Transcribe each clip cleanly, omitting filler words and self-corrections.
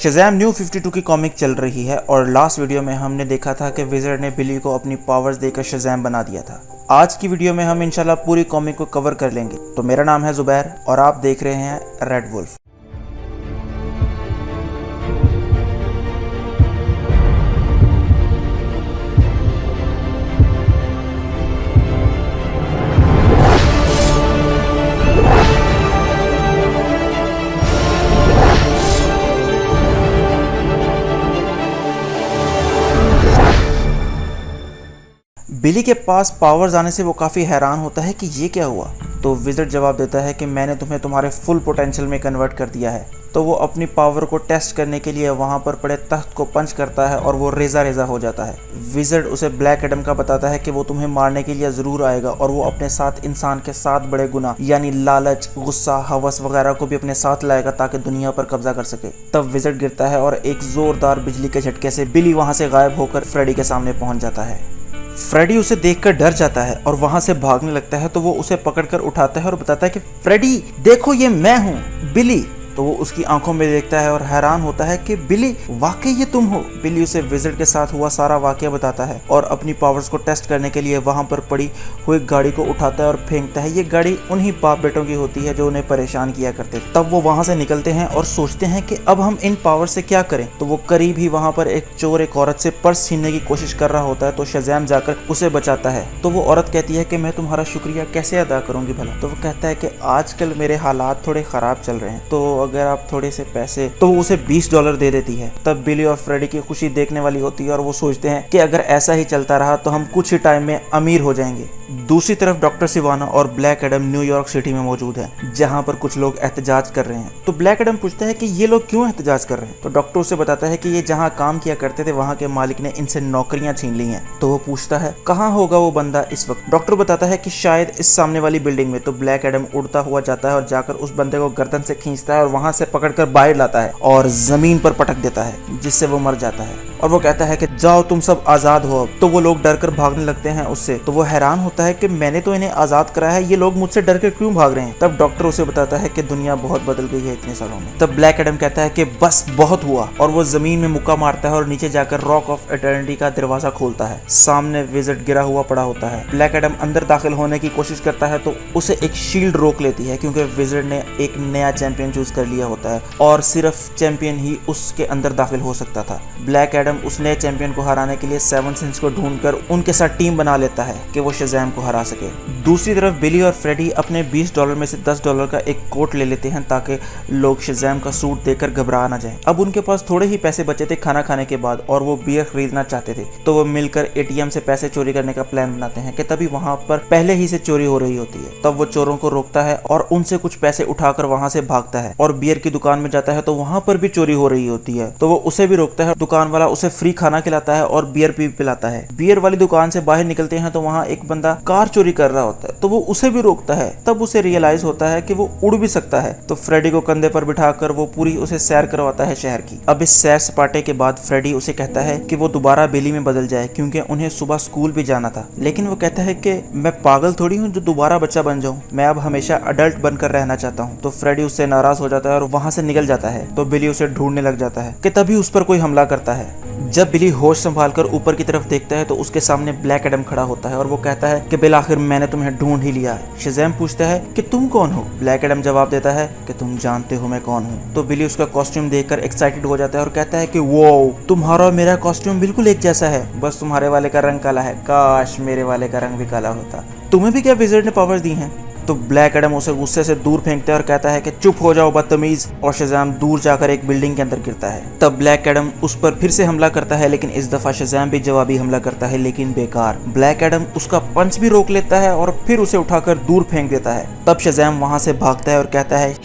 Shazam new 52 की comic चल रही है और लास्ट वीडियो में हमने देखा था कि विज़र्ड ने बिली को अपनी पावर्स देकर शज़ैम बना दिया था। आज की वीडियो में हम इंशाल्लाह पूरी कॉमिक को कवर कर लेंगे। तो मेरा नाम है ज़ुबैर और आप देख रहे हैं रेड वुल्फ। बिली के पास पावर्स आने से वो काफ़ी हैरान होता है कि ये क्या हुआ। तो विज़र्ड जवाब देता है कि मैंने तुम्हें तुम्हारे फुल पोटेंशियल में कन्वर्ट कर दिया है। तो वो अपनी पावर को टेस्ट करने के लिए वहाँ पर पड़े तख्त को पंच करता है और वो रेजा रेजा हो जाता है। विज़र्ड उसे ब्लैक एडम का बताता है कि वो तुम्हें मारने के लिए ज़रूर आएगा और वो अपने साथ इंसान के 7 बड़े गुनाह यानी लालच, गुस्सा, हवस वगैरह को भी अपने साथ लाएगा ताकि दुनिया पर कब्जा कर सके। तब विज़र्ड गिरता है और एक ज़ोरदार बिजली के झटके से बिली वहाँ से गायब होकर फ्रेडी के सामने पहुँच जाता है। फ्रेडी उसे देखकर डर जाता है और वहां से भागने लगता है। तो वो उसे पकड़कर उठाता है और बताता है कि फ्रेडी देखो, ये मैं हूँ बिली। तो वो उसकी आंखों में देखता है और हैरान होता है कि बिली वाकई ये तुम हो। बिली उसे विज़र्ड के साथ हुआ सारा वाकया बताता है और अपनी पावर्स को टेस्ट करने के लिए वहां पर पड़ी हुई गाड़ी को उठाता है और फेंकता है। ये गाड़ी उन्हीं बाप बेटों की होती है जो उन्हें परेशान किया करते थे। तब वो वहां से निकलते हैं और सोचते हैं कि अब हम इन पावर से क्या करें। तो वो करीब ही वहां पर एक चोर एक औरत से पर्स छीनने की कोशिश कर रहा होता है। तो शज़ैम जाकर उसे बचाता है। तो वो औरत कहती है कि मैं तुम्हारा शुक्रिया कैसे अदा करूंगी भला। तो वो कहता है कि आजकल मेरे हालात थोड़े खराब चल रहे हैं, तो अगर आप थोड़े से पैसे। तो वो उसे $20 दे देती है। तब बिली और फ्रेडी की खुशी देखने वाली होती है और वो सोचते हैं कि अगर ऐसा ही चलता रहा तो हम कुछ ही टाइम में अमीर हो जाएंगे। दूसरी तरफ डॉक्टर सिवाना और ब्लैक एडम न्यूयॉर्क सिटी में मौजूद हैं, जहां पर कुछ लोग एहतजाज कर रहे हैं। तो ब्लैक एडम पूछता है कि ये लोग क्यों एहतजाज कर रहे हैं। तो डॉक्टर उसे बताता है कि ये जहां काम किया करते थे वहां के मालिक ने इनसे नौकरियां छीन ली हैं। तो वो पूछता है कहाँ होगा वो बंदा इस वक्त। डॉक्टर बताता है कि शायद इस सामने वाली बिल्डिंग में। तो ब्लैक एडम उड़ता हुआ जाता है और जाकर उस बंदे को गर्दन से खींचता है और वहां से पकड़कर बाहर लाता है और जमीन पर पटक देता है, जिससे वो मर जाता है। और वो कहता है कि जाओ तुम सब आजाद हो अब। तो वो लोग डर कर भागने लगते हैं उससे। तो वो हैरान होता है कि मैंने तो इन्हें आजाद कराया है, ये लोग मुझसे डर कर क्यों भाग रहे हैं। तब डॉक्टर उसे बताता है कि दुनिया बहुत बदल गई है इतने सालों में। तब ब्लैक एडम कहता है कि बस बहुत हुआ और वो जमीन में मुक्का मारता है और नीचे जाकर रॉक ऑफ एटर्निटी का दरवाजा खोलता है। सामने विज़र्ड गिरा हुआ पड़ा होता है। ब्लैक एडम अंदर दाखिल होने की कोशिश करता है तो उसे एक शील्ड रोक लेती है, क्योंकि विज़र्ड ने एक नया चैंपियन चूज कर लिया होता है और सिर्फ चैंपियन ही उसके अंदर दाखिल हो सकता था। ब्लैक एडम उस नए चैंपियन को हराने के लिए 7 सिंस को ढूंढकर उनके साथ टीम बना लेता है कि वो शज़ैम को हरा सके। दूसरी तरफ बिली और फ्रेडी अपने $20 में से $10 का एक कोट ले लेते हैं ताकि लोग शज़ैम का सूट देखकर घबरा ना जाएं। अब उनके पास थोड़े ही पैसे बचे थे खाना खाने के बाद और वो बियर खरीदना चाहते थे। तो वो मिलकर ATM से पैसे चोरी करने का प्लान बनाते हैं कि तभी वहां पर पहले ही से चोरी हो रही होती है। तब वो चोरों को रोकता है और उनसे कुछ पैसे उठाकर वहां से भागता है और बियर की दुकान में जाता है। तो वहां पर भी चोरी हो रही होती है। तो वो उसे भी रोकता है। दुकान वाला उसे फ्री खाना खिलाता है और बियर भी पिलाता है। बियर वाली दुकान से बाहर निकलते हैं तो वहाँ एक बंदा कार चोरी कर रहा होता है। तो वो उसे भी रोकता है। तब उसे रियलाइज होता है कि वो उड़ भी सकता है। तो फ्रेडी को कंधे पर बिठाकर वो पूरी उसे सैर करवाता है शहर की। अब इस सैर सपाटे के बाद फ्रेडी उसे कहता है कि वो दोबारा बिली में बदल जाए, क्योंकि उन्हें सुबह स्कूल भी जाना था। लेकिन वो कहता है कि मैं पागल थोड़ी हूँ जो दोबारा बच्चा बन जाऊँ, मैं अब हमेशा अडल्ट बनकर रहना चाहता हूँ। तो फ्रेडी उससे नाराज हो जाता है और वहाँ से निकल जाता है। तो बिली उसे ढूंढने लग जाता है कि तभी उस पर कोई हमला करता है। जब बिली होश संभालकर ऊपर की तरफ देखता है तो उसके सामने ब्लैक एडम खड़ा होता है और वो कहता है कि बिल आखिर मैंने तुम्हें ढूंढ ही लिया है। शज़ैम पूछता है कि तुम कौन हो। ब्लैक एडम जवाब देता है कि तुम जानते हो मैं कौन हूँ। तो बिली उसका कॉस्ट्यूम देखकर एक्साइटेड हो जाता है और कहता है कि वो तुम्हारा और मेरा कॉस्ट्यूम बिल्कुल एक जैसा है, बस तुम्हारे वाले का रंग काला है, काश मेरे वाले का रंग भी काला होता। तुम्हें भी क्या विज़र्ड ने पावर्स दी हैं। तो ब्लैक एडम उसे गुस्से से दूर फेंकता है और कहता है कि चुप हो जाओ बदतमीज। और शज़ैम दूर जाकर एक बिल्डिंग के अंदर गिरता है। तब ब्लैक एडम उस पर फिर से हमला करता है, लेकिन इस दफा शज़ैम भी जवाबी हमला करता है, लेकिन बेकार। ब्लैक एडम उसका पंच भी रोक लेता है और फिर उसे उठाकर दूर फेंक देता है। तब शज़ैम वहां से भागता है और कहता है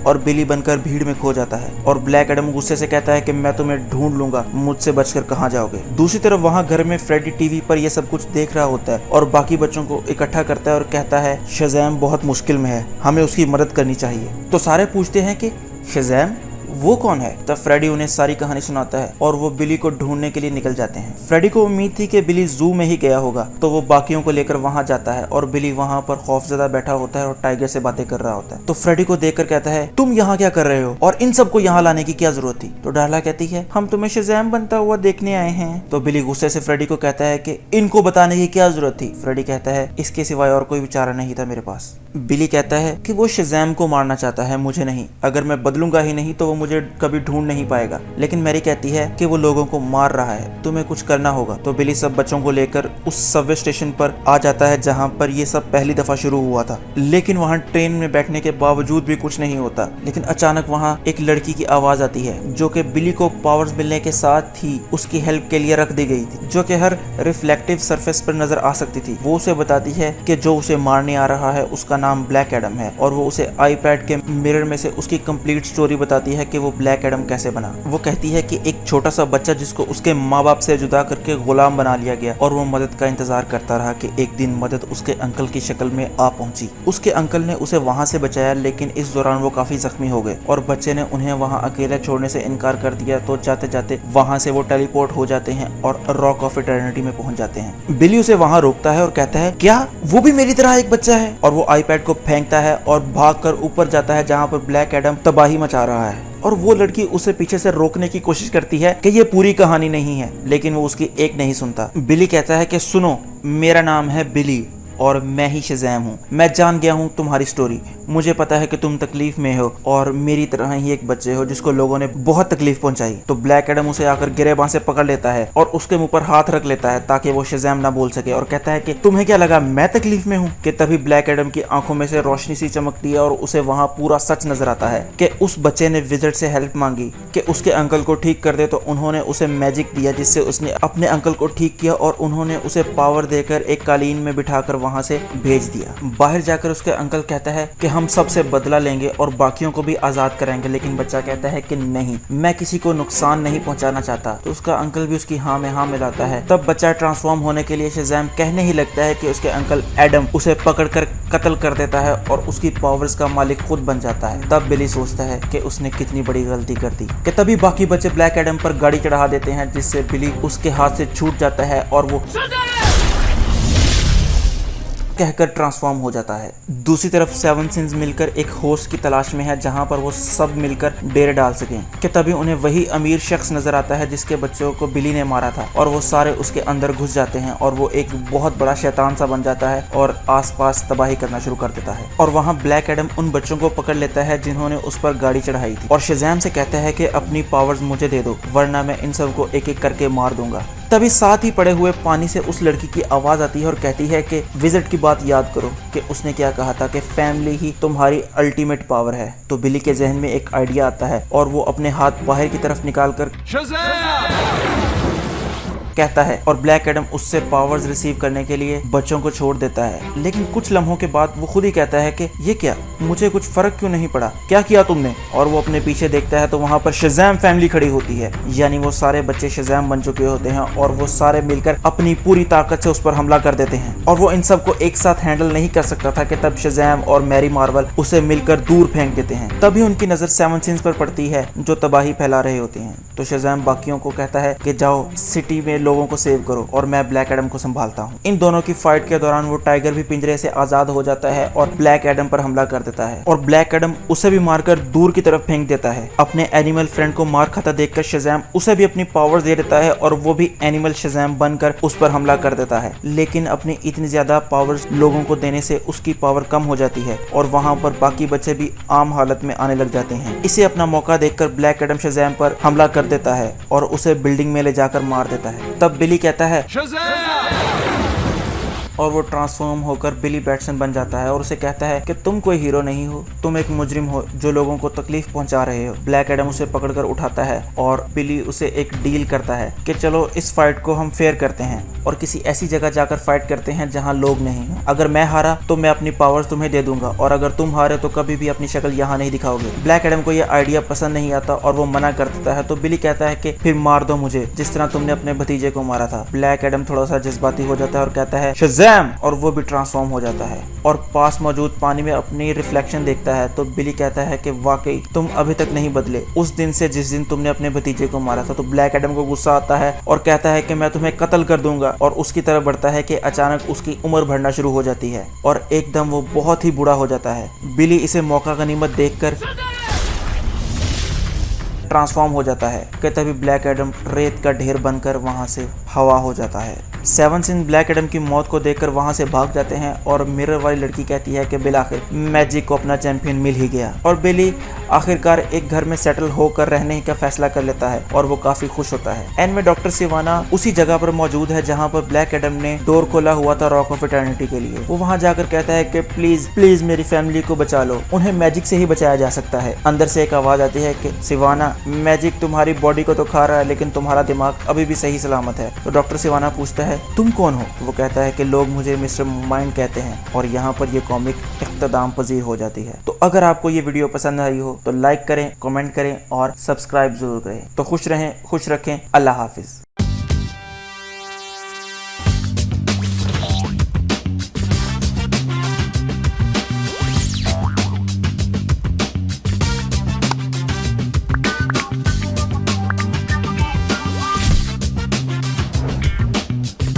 और बिली बनकर भीड़ में खो जाता है। और ब्लैक एडम गुस्से से कहता है कि मैं तुम्हें ढूंढ लूंगा, मुझसे बचकर कहाँ जाओगे। दूसरी तरफ वहाँ घर में फ्रेडी टीवी पर यह सब कुछ देख रहा होता है और बाकी बच्चों को इकट्ठा करता है और कहता है शज़ैम बहुत मुश्किल में है, हमें उसकी मदद करनी चाहिए। तो सारे पूछते हैं कि शज़ैम वो कौन है? तब फ्रेडी उन्हें सारी कहानी सुनाता है और वो बिली को ढूंढने के लिए निकल जाते हैं। फ्रेडी को उम्मीद थी कि बिली जू में ही गया होगा, तो वो बाकियों को लेकर वहां जाता है और बिली वहां पर खौफजदा बैठा होता है और टाइगर से बातें कर रहा होता है। तो फ्रेडी को देखकर कहता है, तुम यहाँ क्या कर रहे हो और इन सबको यहाँ लाने की क्या जरूरत थी? तो डार्ला कहती है, हम तुम्हें शज़ैम बनता हुआ देखने आए हैं। तो बिली गुस्से से फ्रेडी को कहता है कि इनको बताने की क्या जरूरत थी? फ्रेडी कहता है, इसके सिवाय और कोई विचार नहीं था मेरे पास। बिली कहता है कि वो शज़ैम को मारना चाहता है, मुझे नहीं। अगर मैं बदलूंगा ही नहीं तो वो मुझे कभी ढूंढ नहीं पाएगा। लेकिन मैरी कहती है कि वो लोगों को मार रहा है, तुम्हें कुछ करना होगा। तो बिली सब बच्चों को लेकर उस सबवे स्टेशन पर आ जाता है जहां पर ये सब पहली दफा शुरू हुआ था। लेकिन वहां ट्रेन में बैठने के बावजूद भी कुछ नहीं होता। लेकिन अचानक वहां एक लड़की की आवाज आती है जो कि बिली को पावर्स मिलने के साथ ही उसकी हेल्प के लिए रख दी गई थी, जो कि हर रिफ्लेक्टिव सरफेस पर नजर आ सकती थी। वो उसे बताती है कि जो उसे मारने आ रहा है उसका नाम ब्लैक एडम है और वो उसे आईपैड के मिरर में से उसकी कंप्लीट स्टोरी बताती है कि वो ब्लैक एडम कैसे बना। वो कहती है कि एक छोटा सा बच्चा जिसको उसके माँ बाप से जुदा करके गुलाम बना लिया गया और वो मदद का इंतजार करता रहा कि एक दिन मदद उसके अंकल की शक्ल में आ पहुंची। उसके अंकल ने उसे वहां से बचाया, लेकिन इस दौरान वो काफी जख्मी हो गए और बच्चे ने उन्हें वहां अकेले छोड़ने से इनकार कर दिया। तो जाते जाते वहां से वो टेलीपोर्ट हो जाते हैं और रॉक ऑफ इटर्निटी में पहुंच जाते हैं। बिली उसे वहां रोकता है और कहता है, क्या वो भी मेरी तरह एक बच्चा है? और वो आईपैड को फेंकता है और भागकर ऊपर जाता है जहां पर ब्लैक एडम तबाही मचा रहा है। और वो लड़की उसे पीछे से रोकने की कोशिश करती है कि ये पूरी कहानी नहीं है, लेकिन वो उसकी एक नहीं सुनता। बिली कहता है कि सुनो, मेरा नाम है बिली और मैं ही शज़ैम हूँ। मैं जान गया हूँ तुम्हारी स्टोरी। मुझे पता है कि तुम तकलीफ में हो और मेरी तरह ही एक बच्चे हो जिसको लोगों ने बहुत तकलीफ पहुंचाई। तो ब्लैक एडम उसे आकर गिरेबान से पकड़ लेता है और उसके मुंह पर हाथ रख लेता है ताकि वो शज़ैम ना बोल सके और कहता है कि तुम्हें क्या लगा मैं तकलीफ में हूँ? कि तभी ब्लैक एडम की आंखों में से रोशनी सी चमकती है और उसे वहाँ पूरा सच नजर आता है कि उस बच्चे ने विज़र्ड से हेल्प मांगी कि उसके अंकल को ठीक कर दे। तो उन्होंने उसे मैजिक दिया जिससे उसने अपने अंकल को ठीक किया और उन्होंने उसे पावर देकर एक कालीन में बिठाकर वहाँ से भेज दिया। बाहर जाकर उसके अंकल कहता है कि हम सबसे बदला लेंगे और बाकियों को भी आजाद कराएंगे, लेकिन बच्चा कहता है कि नहीं, मैं किसी को नुकसान नहीं पहुंचाना चाहता। तो उसका अंकल भी उसकी हाँ में हाँ मिलाता है। तब बच्चा ट्रांसफॉर्म होने के लिए शज़ैम कहने ही लगता है कि उसके अंकल एडम उसे पकड़कर कत्ल कर देता है और उसकी पावर्स का मालिक खुद बन जाता है। तब बिली सोचता है कि उसने कितनी बड़ी गलती कर दी कि तभी बाकी बच्चे ब्लैक एडम पर गाड़ी चढ़ा देते हैं, जिससे बिली उसके हाथ से छूट जाता है और वो कहकर ट्रांसफॉर्म हो जाता है। दूसरी तरफ सेवन सिंस मिलकर एक होस्ट की तलाश में है जहां पर वो सब मिलकर डेरे डाल सकें कि तभी उन्हें वही अमीर शख्स नजर आता है जिसके बच्चों को बिली ने मारा था और वो सारे उसके अंदर घुस जाते हैं और वो एक बहुत बड़ा शैतान सा बन जाता है और आसपास तबाही करना शुरू कर देता है। और वहाँ ब्लैक एडम उन बच्चों को पकड़ लेता है जिन्होंने उस पर गाड़ी चढ़ाई थी और शज़ैम से कहता है कि अपनी पावर्स मुझे दे दो वरना मैं इन सबको एक एक करके मार दूंगा। तभी साथ ही पड़े हुए पानी से उस लड़की की आवाज आती है और कहती है कि विज़र्ड की बात याद करो कि उसने क्या कहा था कि फैमिली ही तुम्हारी अल्टीमेट पावर है। तो बिली के जहन में एक आइडिया आता है और वो अपने हाथ बाहर की तरफ निकालकर कहता है और ब्लैक एडम उससे पावर्स रिसीव करने के लिए बच्चों को छोड़ देता है। लेकिन कुछ लम्हों के बाद वो खुद ही कहता है कि ये क्या, मुझे कुछ फर्क क्यों नहीं पड़ा, क्या किया तुमने? और वो अपने पीछे देखता है तो वहाँ पर शज़ैम फैमिली खड़ी होती है, यानी वो सारे बच्चे शज़ैम बन चुके होते हैं और वो सारे मिलकर अपनी पूरी ताकत से उस पर हमला कर देते हैं। और वो इन सबको एक साथ हैंडल नहीं कर सकता था कि तब शज़ैम और मैरी मार्वल उसे मिलकर दूर फेंक देते हैं। तभी उनकी नजर सेवन सिंस पर पड़ती है जो तबाही फैला रहे होते हैं। तो शज़ैम बाकियों को कहता है कि जाओ सिटी में लोगों को सेव करो और मैं ब्लैक एडम को संभालता हूँ। इन दोनों की फाइट के दौरान वो टाइगर भी पिंजरे से आजाद हो जाता है और ब्लैक एडम पर हमला कर देता है और ब्लैक एडम उसे भी मारकर दूर की तरफ फेंक देता है। अपने एनिमल फ्रेंड को मार खाता देखकर शज़ैम उसे भी अपनी पावर्स दे देता है और वो भी एनिमल शज़ैम बनकर उस पर हमला कर देता है। लेकिन अपनी इतनी ज्यादा पावर्स लोगों को देने से उसकी पावर कम हो जाती है और वहाँ पर बाकी बच्चे भी आम हालत में आने लग जाते हैं। इसे अपना मौका देखकर ब्लैक एडम शज़ैम पर हमला कर देता है और उसे बिल्डिंग में ले जाकर मार देता है। तब बिली कहता है और वो ट्रांसफॉर्म होकर बिली बैटसन बन जाता है और उसे कहता है कि तुम कोई हीरो नहीं हो, तुम एक मुजरिम हो जो लोगों को तकलीफ पहुंचा रहे हो। ब्लैक एडम उसे पकड़कर उठाता है और बिली उसे एक डील करता है कि चलो इस फाइट को हम फेयर करते हैं और किसी ऐसी जगह जाकर फाइट करते हैं जहां लोग नहीं हैं। अगर मैं हारा तो मैं अपनी पावर्स तुम्हें दे दूंगा और अगर तुम हारे तो कभी भी अपनी शक्ल यहाँ नहीं दिखाओगे। ब्लैक एडम को यह आइडिया पसंद नहीं आता और वो मना कर देता है। तो बिली कहता है कि फिर मार दो मुझे जिस तरह तुमने अपने भतीजे को मारा था। ब्लैक एडम थोड़ा सा जज्बाती हो जाता है और कहता है शज़ैम बैम, और वो भी ट्रांसफॉर्म हो जाता है और पास मौजूद पानी में अपनी रिफ्लेक्शन देखता है। तो बिली कहता है कि वाकई तुम अभी तक नहीं बदले उस दिन से जिस दिन तुमने अपने भतीजे को मारा था। तो ब्लैक एडम को गुस्सा आता है और कहता है कि मैं तुम्हें कत्ल कर दूंगा, और उसकी तरफ बढ़ता है कि अचानक उसकी उम्र बढ़ना शुरू हो जाती है और एकदम वो बहुत ही बूढ़ा हो जाता है। बिली इसे मौका गनीमत देखकर ट्रांसफॉर्म हो जाता है कि तभी ब्लैक एडम रेत का ढेर बनकर वहां से हवा हो जाता है। सेवन सिंह ब्लैक एडम की मौत को देखकर वहां से भाग जाते हैं और मिरर वाली लड़की कहती है कि बिल आखिर मैजिक को अपना चैंपियन मिल ही गया, और बिली आखिरकार एक घर में सेटल होकर रहने का फैसला कर लेता है और वो काफी खुश होता है। एंड में डॉक्टर सिवाना उसी जगह पर मौजूद है जहाँ पर ब्लैक एडम ने डोर खोला हुआ था रॉक ऑफ इटर्निटी के लिए। वो वहाँ जाकर कहता है कि प्लीज प्लीज मेरी फैमिली को बचा लो, उन्हें मैजिक से ही बचाया जा सकता है। अंदर से एक आवाज आती है कि सिवाना, मैजिक तुम्हारी बॉडी को तो खा रहा है लेकिन तुम्हारा दिमाग अभी भी सही सलामत है। तो डॉक्टर सिवाना पूछता है तुम कौन हो? तो वो कहता है कि लोग मुझे मिस्टर माइंड कहते हैं, और यहाँ पर ये कॉमिक इख्तिताम पजीर हो जाती है। तो अगर आपको ये वीडियो पसंद आई हो तो लाइक करें, कमेंट करें और सब्सक्राइब जरूर करें। तो खुश रहें, खुश रखें। अल्लाह हाफिज।